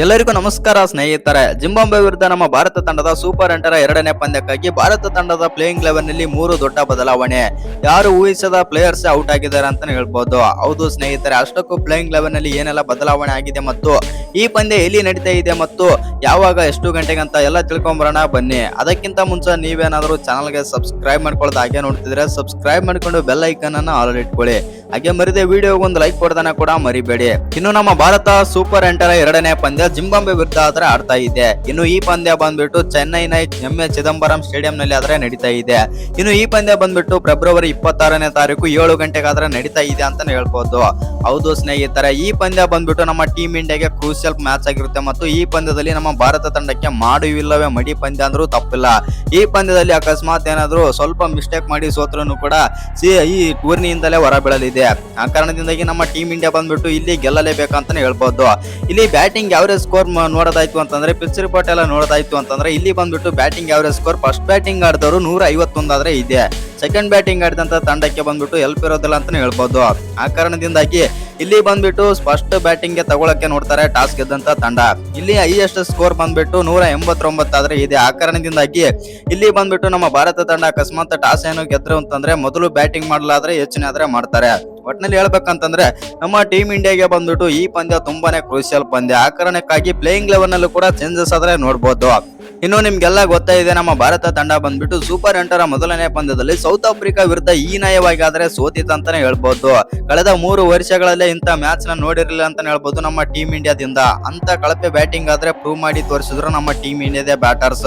ಎಲ್ಲರಿಗೂ ನಮಸ್ಕಾರ ಸ್ನೇಹಿತರೆ. ಜಿಂಬಾಬ್ವೆ ವಿರುದ್ಧ ನಮ್ಮ ಭಾರತ ತಂಡದ ಸೂಪರ್ ಎಂಟರ ಎರಡನೇ ಪಂದ್ಯಕ್ಕಾಗಿ ಭಾರತ ತಂಡದ ಪ್ಲೇಯಿಂಗ್ 11 ನಲ್ಲಿ 3 ದೊಡ್ಡ ಬದಲಾವಣೆ. ಯಾರು ಊಹಿಸದ ಪ್ಲೇಯರ್ಸ್ ಔಟ್ ಆಗಿದ್ದಾರೆ ಅಂತಾನೆ ಹೇಳ್ಬೋದು. ಹೌದು ಸ್ನೇಹಿತರೆ, ಅಷ್ಟಕ್ಕೂ ಪ್ಲೇಯಿಂಗ್ 11 ನಲ್ಲಿ ಏನೆಲ್ಲ ಬದಲಾವಣೆ ಆಗಿದೆ ಮತ್ತು ಈ ಪಂದ್ಯ ಎಲ್ಲಿ ನಡೀತಾ ಇದೆ ಮತ್ತು ಯಾವಾಗ ಎಷ್ಟು ಗಂಟೆಗೆ ಅಂತ ಎಲ್ಲ ತಿಳ್ಕೊಂಬರೋಣ ಬನ್ನಿ. ಅದಕ್ಕಿಂತ ಮುಂಚೆ ನೀವೇನಾದರೂ ಚಾನಲ್ಗೆ ಸಬ್ಸ್ಕ್ರೈಬ್ ಮಾಡ್ಕೊಳ್ಳೋದು ಹಾಗೆ ನೋಡ್ತಿದ್ರೆ ಸಬ್ಸ್ಕ್ರೈಬ್ ಮಾಡ್ಕೊಂಡು ಬೆಲ್ ಐಕನ್ ಅನ್ನು ಆಲ್ ಇಟ್ಕೊಳ್ಳಿ. ಹಾಗೆ ಮರಿದೆ ವಿಡಿಯೋಗೆ ಒಂದು ಲೈಕ್ ಕೊಡೋದನ್ನ ಕೂಡ ಮರಿಬೇಡಿ. ಇನ್ನು ನಮ್ಮ ಭಾರತ ಸೂಪರ್ ಎಂಟರ ಎರಡನೇ ಪಂದ್ಯ ಜಿಂಬಾಬ್ವೆ ವಿರುದ್ಧ ಆದ್ರೆ ಆಡ್ತಾ ಇದೆ. ಇನ್ನು ಈ ಪಂದ್ಯ ಬಂದ್ಬಿಟ್ಟು ಚೆನ್ನೈನ ಎಂ.ಎ. ಚಿದಂಬರಂ ಸ್ಟೇಡಿಯಂ ನಲ್ಲಿ ಆದ್ರೆ ನಡೀತಾ ಇದೆ. ಇನ್ನು ಈ ಪಂದ್ಯ ಬಂದ್ಬಿಟ್ಟು ಫೆಬ್ರವರಿ 26ನೇ ತಾರೀಕು 7 ಗಂಟೆಗಾದ್ರೆ ನಡೀತಾ ಇದೆ ಅಂತಾನೆ ಹೇಳ್ಬೋದು. ಹೌದು ಸ್ನೇಹಿತರೆ, ಈ ಪಂದ್ಯ ಬಂದ್ಬಿಟ್ಟು ನಮ್ಮ ಟೀಮ್ ಇಂಡಿಯಾಗೆ ಕ್ರೂಷಿಯಲ್ ಮ್ಯಾಚ್ ಆಗಿರುತ್ತೆ ಮತ್ತು ಈ ಪಂದ್ಯದಲ್ಲಿ ನಮ್ಮ ಭಾರತ ತಂಡಕ್ಕೆ ಮಾಡುವಿಲ್ಲವೇ ಮಡಿ ಪಂದ್ಯ ಅಂದ್ರೂ ತಪ್ಪಿಲ್ಲ. ಈ ಪಂದ್ಯದಲ್ಲಿ ಅಕಸ್ಮಾತ್ ಏನಾದ್ರು ಸ್ವಲ್ಪ ಮಿಸ್ಟೇಕ್ ಮಾಡಿ ಸೋತ್ರೂ ಕೂಡ ಈ ಟೂರ್ನಿಯಿಂದಲೇ ಹೊರಬೀಳಲಿದೆ. ಆ ಕಾರಣದಿಂದಾಗಿ ನಮ್ಮ ಟೀಮ್ ಇಂಡಿಯಾ ಬಂದ್ಬಿಟ್ಟು ಇಲ್ಲಿ ಗೆಲ್ಲಲೇಬೇಕಂತಾನೆ ಹೇಳ್ಬೋದು. ಇಲ್ಲಿ ಬ್ಯಾಟಿಂಗ್ ಯಾವರೇಜ್ ಸ್ಕೋರ್ ನೋಡೋದಾಯ್ತು ಅಂತಂದ್ರೆ ಪಿಚ್ ರಿಪೋರ್ಟ್ ಎಲ್ಲ ನೋಡೋದಾಯ್ತು ಅಂತಂದ್ರೆ ಇಲ್ಲಿ ಬಂದ್ಬಿಟ್ಟು batting average score first batting ಆಡಿದವರು 151 ಆದ್ರೆ ಇದೆ. ಸೆಕೆಂಡ್ ಬ್ಯಾಟಿಂಗ್ ಆಡಿದಂತ ತಂಡಕ್ಕೆ ಬಂದ್ಬಿಟ್ಟು ಹೆಲ್ಪ್ ಇರೋದಿಲ್ಲ ಅಂತಾನೆ ಹೇಳ್ಬೋದು. ಆ ಕಾರಣದಿಂದಾಗಿ ಇಲ್ಲಿ ಬಂದ್ಬಿಟ್ಟು ಫಸ್ಟ್ ಬ್ಯಾಟಿಂಗ್ ಗೆ ತಗೊಳಕ್ಕೆ ನೋಡ್ತಾರೆ ಟಾಸ್ ಗೆದ್ದಂತ ತಂಡ. ಇಲ್ಲಿ ಹೈಯೆಸ್ಟ್ ಸ್ಕೋರ್ ಬಂದ್ಬಿಟ್ಟು 189 ಆದ್ರೆ ಇದೆ. ಆ ಕಾರಣದಿಂದಾಗಿ ಇಲ್ಲಿ ಬಂದ್ಬಿಟ್ಟು ನಮ್ಮ ಭಾರತ ತಂಡ ಅಕಸ್ಮಾತ್ ಟಾಸ್ ಏನು ಗೆದ್ರು ಅಂತಂದ್ರೆ ಮೊದಲು ಬ್ಯಾಟಿಂಗ್ ಮಾಡಲಾದ್ರೆ ಯೋಚನೆ ಆದ್ರೆ ಮಾಡ್ತಾರೆ. ಒಟ್ಟಿನಲ್ಲಿ ಹೇಳ್ಬೇಕಂತಂದ್ರೆ ನಮ್ಮ ಟೀಮ್ ಇಂಡಿಯಾಗೆ ಬಂದ್ಬಿಟ್ಟು ಈ ಪಂದ್ಯ ತುಂಬಾನೇ ಕ್ರೂಷಿಯಲ್ ಪಂದ್ಯ. ಆ ಕಾರಣಕ್ಕಾಗಿ ಪ್ಲೇಯಿಂಗ್ 11 ನಲ್ಲೂ ಕೂಡ ಚೇಂಜಸ್ ಆದ್ರೆ ನೋಡ್ಬೋದು. ಇನ್ನು ನಿಮ್ಗೆಲ್ಲ ಗೊತ್ತಾಯಿದೆ, ನಮ್ಮ ಭಾರತ ತಂಡ ಬಂದ್ಬಿಟ್ಟು ಸೂಪರ್ ಎಂಟರ ಮೊದಲನೇ ಪಂದ್ಯದಲ್ಲಿ ಸೌತ್ ಆಫ್ರಿಕಾ ವಿರುದ್ಧ ಹೀನಾಯವಾಗಿ ಆದ್ರೆ ಸೋತಿತ್ತು ಅಂತಾನೆ ಹೇಳ್ಬೋದು. ಕಳೆದ 3 ವರ್ಷಗಳಲ್ಲೇ ಇಂತ ಮ್ಯಾಚ್ ನ ನೋಡಿರಲಿಲ್ಲ ಅಂತಾನೆ ಹೇಳ್ಬೋದು ನಮ್ಮ ಟೀಮ್ ಇಂಡಿಯಾದಿಂದ. ಅಂತ ಕಳಪೆ ಬ್ಯಾಟಿಂಗ್ ಆದ್ರೆ ಪ್ರೂವ್ ಮಾಡಿ ತೋರಿಸಿದ್ರು ನಮ್ಮ ಟೀಮ್ ಇಂಡಿಯಾದ ಬ್ಯಾಟರ್ಸ್.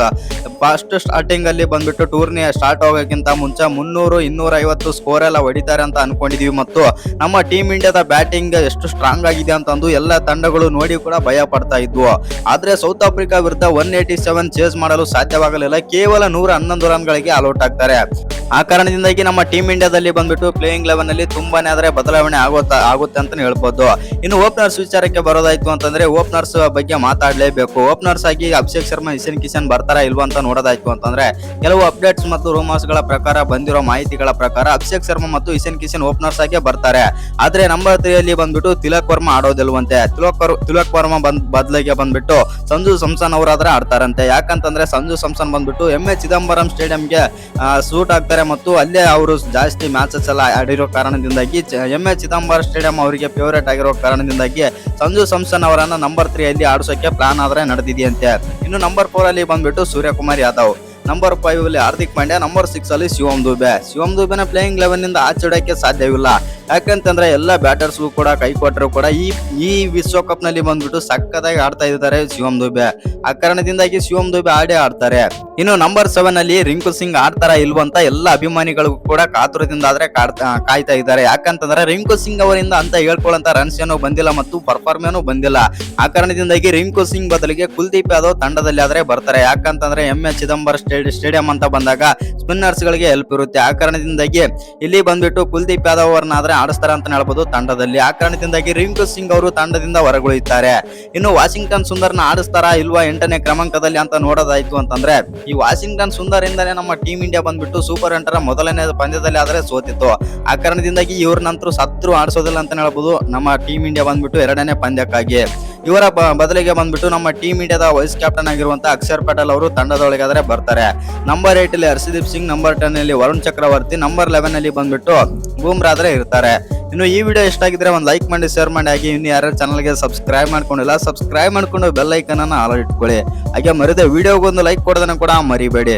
ಫಸ್ಟ್ ಸ್ಟಾರ್ಟಿಂಗ್ ಅಲ್ಲಿ ಬಂದ್ಬಿಟ್ಟು ಟೂರ್ನಿ ಸ್ಟಾರ್ಟ್ ಆಗೋಕ್ಕಿಂತ ಮುಂಚೆ 300, 250 ಸ್ಕೋರ್ ಎಲ್ಲ ಹೊಡಿತಾರೆ ಅಂತ ಅನ್ಕೊಂಡಿದೀವಿ ಮತ್ತು ನಮ್ಮ ಟೀಮ್ ಇಂಡಿಯಾದ ಬ್ಯಾಟಿಂಗ್ ಎಷ್ಟು ಸ್ಟ್ರಾಂಗ್ ಆಗಿದೆ ಅಂತಂದು ಎಲ್ಲ ತಂಡಗಳು ನೋಡಿ ಕೂಡ ಭಯ ಪಡ್ತಾ ಇದ್ವು. ಆದ್ರೆ ಸೌತ್ ಆಫ್ರಿಕಾ ವಿರುದ್ಧ 187 ಚೇಸ್ ಮಾಡಲು ಸಾಧ್ಯವಾಗಲಿಲ್ಲ. ಕೇವಲ 111 ರನ್ಗಳಿಗೆ ಆಲ್ಔಟ್ ಆಗ್ತಾರೆ. ಆ ಕಾರಣದಿಂದಾಗಿ ನಮ್ಮ ಟೀಮ್ ಇಂಡಿಯಾದಲ್ಲಿ ಬಂದ್ಬಿಟ್ಟು ಪ್ಲೇಯಿಂಗ್ 11 ನಲ್ಲಿ ತುಂಬಾನೇ ಆದ್ರೆ ಬದಲಾವಣೆ ಆಗುತ್ತೆ ಅಂತಾನೆ ಹೇಳ್ಬೋದು. ಇನ್ನು ಓಪನರ್ಸ್ ವಿಚಾರಕ್ಕೆ ಬರೋದಾಯ್ತು ಅಂತಂದ್ರೆ ಓಪನರ್ಸ್ ಬಗ್ಗೆ ಮಾತಾಡ್ಲೇಬೇಕು. ಓಪನರ್ಸ್ ಆಗಿ ಅಭಿಷೇಕ್ ಶರ್ಮಾ, ಇಶಾನ್ ಕಿಶನ್ ಬರ್ತಾರಾ ಇಲ್ವಾ ಅಂತ ನೋಡೋದಾಯ್ತು ಅಂತಂದ್ರೆ ಕೆಲವು ಅಪ್ಡೇಟ್ಸ್ ಮತ್ತು ರೂಮರ್ಸ್ ಗಳ ಪ್ರಕಾರ ಬಂದಿರೋ ಮಾಹಿತಿಗಳ ಪ್ರಕಾರ ಅಭಿಷೇಕ್ ಶರ್ಮಾ ಮತ್ತು ಇಶಾನ್ ಕಿಶನ್ ಓಪನರ್ಸ್ ಆಗಿ ಬರ್ತಾರೆ. ಆದ್ರೆ ನಂಬರ್ 3 ಅಲ್ಲಿ ಬಂದ್ಬಿಟ್ಟು ತಿಲಕ್ ವರ್ಮಾ ಆಡೋದಿಲ್ವಂತೆ. ತಿಲಕ್ ವರ್ಮಾ ಬದಲಿಗೆ ಬಂದ್ಬಿಟ್ಟು ಸಂಜು ಸ್ಯಾಮ್ಸನ್ ಅವರಾದ್ರೆ ಆಡ್ತಾರಂತೆ. ಯಾಕಂತಂದ್ರೆ ಸಂಜು ಸ್ಯಾಮ್ಸನ್ ಬಂದ್ಬಿಟ್ಟು ಎಂ.ಎ. ಚಿದಂಬರಂ ಸ್ಟೇಡಿಯಂಗೆ ಸೂಟ್ ಆಗ್ತಾರೆ ಮತ್ತು ಅಲ್ಲೇ ಅವರು ಜಾಸ್ತಿ ಮ್ಯಾಚಸ್ ಎಲ್ಲ ಆಡಿರೋ ಕಾರಣದಿಂದಾಗಿ ಎಂ.ಎ. ಚಿದಂಬರಂ ಸ್ಟೇಡಿಯಂ ಅವರಿಗೆ ಫೇವರೇಟ್ ಆಗಿರೋ ಕಾರಣದಿಂದಾಗಿ ಸಂಜು ಸ್ಯಾಮ್ಸನ್ ಅವರನ್ನ ನಂಬರ್ 3 ಅಲ್ಲಿ ಆಡಿಸೋಕೆ ಪ್ಲಾನ್ ಆದ್ರೆ ನಡೆದಿದೆಯಂತೆ. ಇನ್ನು ನಂಬರ್ 4 ಅಲ್ಲಿ ಬಂದ್ಬಿಟ್ಟು ಸೂರ್ಯಕುಮಾರ್ ಯಾದವ್, ನಂಬರ್ 5 ಅಲ್ಲಿ ಹಾರ್ದಿಕ್ ಪಾಂಡ್ಯ, ನಂಬರ್ 6 ಅಲ್ಲಿ ಶಿವಮ್ ದುಬೆ ಪ್ಲೇಯಿಂಗ್ 11 ನಿಂದ ಆಚೆಡಕ್ಕೆ ಸಾಧ್ಯವಿಲ್ಲ. ಯಾಕಂತಂದ್ರೆ ಎಲ್ಲ ಬ್ಯಾಟರ್ಸ್ಗೂ ಕೂಡ ಕೈ ಕೊಟ್ಟರು ಕೂಡ ಈ ವಿಶ್ವಕಪ್ ನಲ್ಲಿ ಬಂದ್ಬಿಟ್ಟು ಸಕ್ಕದಾಗಿ ಆಡ್ತಾ ಇದ್ದಾರೆ ಶಿವಮ್ ದುಬೆ. ಆ ಕಾರಣದಿಂದಾಗಿ ಶಿವಮ್ ದುಬೆ ಆಡ್ತಾರೆ. ಇನ್ನು ನಂಬರ್ 7 ಅಲ್ಲಿ ರಿಂಕು ಸಿಂಗ್ ಆಡ್ತಾರ ಇಲ್ವಂತ ಎಲ್ಲ ಅಭಿಮಾನಿಗಳಿಗೂ ಕೂಡ ಕಾತುರದಿಂದ ಆದ್ರೆ ಕಾಯ್ತಾ ಇದ್ದಾರೆ. ಯಾಕಂತಂದ್ರೆ ರಿಂಕು ಸಿಂಗ್ ಅವರಿಂದ ಅಂತ ಹೇಳ್ಕೊಳ್ಳಂತ ರನ್ಸ್ ಏನೋ ಬಂದಿಲ್ಲ ಮತ್ತು ಪರ್ಫಾರ್ಮ್ ಏನೋ ಬಂದಿಲ್ಲ. ಆ ಕಾರಣದಿಂದಾಗಿ ರಿಂಕು ಸಿಂಗ್ ಬದಲಿಗೆ ಕುಲ್ದೀಪ್ ಯಾದವ್ ತಂಡದಲ್ಲಿ ಆದ್ರೆ ಬರ್ತಾರೆ. ಯಾಕಂತಂದ್ರೆ ಎಂ.ಎ. ಚಿದಂಬರಂ ಸ್ಟೇಡಿಯಂ ಅಂತ ಬಂದಾಗ ಸ್ಪಿನ್ನರ್ಸ್ ಗಳಿಗೆ ಹೆಲ್ಪ್ ಇರುತ್ತೆ. ಆ ಕಾರಣದಿಂದಾಗಿ ಇಲ್ಲಿ ಬಂದ್ಬಿಟ್ಟು ಕುಲ್ದೀಪ್ ಯಾದವ್ ಅವರನ್ನ ಆದ್ರೆ ಆಡಿಸ್ತಾರ ಅಂತ ಹೇಳ್ಬೋದು ತಂಡದಲ್ಲಿ. ಆ ಕಾರಣದಿಂದಾಗಿ ರಿಂಕು ಸಿಂಗ್ ಅವರು ತಂಡದಿಂದ ಹೊರಗುಳಿಯುತ್ತಾರೆ. ಇನ್ನು ವಾಷಿಂಗ್ಟನ್ ಸುಂದರ್ನ ಆಡಿಸ್ತಾರಾ ಇಲ್ವಾ 8ನೇ ಕ್ರಮಾಂಕದಲ್ಲಿ ಅಂತ ನೋಡೋದಾಯ್ತು ಅಂತಂದ್ರೆ ಈ ವಾಷಿಂಗ್ಟನ್ ಸುಂದರ್ ಇಂದಾನೆ ನಮ್ಮ ಟೀಮ್ ಇಂಡಿಯಾ ಬಂದ್ಬಿಟ್ಟು ಸೂಪರ್ ಎಂಟರ ಮೊದಲನೇ ಪಂದ್ಯದಲ್ಲಿ ಆದ್ರೆ ಸೋತಿತ್ತು. ಆ ಕಾರಣದಿಂದಾಗಿ ಇವ್ರನ್ನಂತರೂ ಸತ್ರು ಆಡಿಸೋದಿಲ್ಲ ಅಂತ ಹೇಳ್ಬೋದು ನಮ್ಮ ಟೀಮ್ ಇಂಡಿಯಾ ಬಂದ್ಬಿಟ್ಟು 2ನೇ ಪಂದ್ಯಕ್ಕಾಗಿ. ಇವರ ಬದಲಿಗೆ ಬಂದ್ಬಿಟ್ಟು ನಮ್ಮ ಟೀಮ್ ಇಂಡಿಯಾದ ವೈಸ್ ಕ್ಯಾಪ್ಟನ್ ಆಗಿರುವಂತ ಅಕ್ಷರ್ ಪಟೇಲ್ ಅವರು ತಂಡದೊಳಗೆ ಆದ್ರೆ ಬರ್ತಾರೆ. ನಂಬರ್ 8 ಅಲ್ಲಿ ಹರ್ಷದೀಪ್ ಸಿಂಗ್, ನಂಬರ್ 10 ಅಲ್ಲಿ ವರುಣ್ ಚಕ್ರವರ್ತಿ, ನಂಬರ್ 11 ಅಲ್ಲಿ ಬಂದ್ಬಿಟ್ಟು ಬೂಮ್ರಾ ಆದ್ರೆ ಇರ್ತಾರೆ. ಇನ್ನು ಈ ವಿಡಿಯೋ ಇಷ್ಟ ಆಗಿದ್ರೆ ಒಂದು ಲೈಕ್ ಮಾಡಿ, ಶೇರ್ ಮಾಡಿ. ಹಾಗೆ ಇನ್ನು ಯಾರು ಚಾನಲ್ಗೆ ಸಬ್ಸ್ಕ್ರೈಬ್ ಮಾಡ್ಕೊಂಡಿಲ್ಲ ಸಬ್ಸ್ಕ್ರೈಬ್ ಮಾಡ್ಕೊಂಡು ಬೆಲ್ ಐಕನ್ ಅನ್ನು ಆಲ್ ಇಟ್ಕೊಳ್ಳಿ. ಹಾಗೆ ಮರಿದೆ ವಿಡಿಯೋಗೊಂದು ಲೈಕ್ ಕೊಡೋದನ್ನ ಕೂಡ ಮರಿಬೇಡಿ.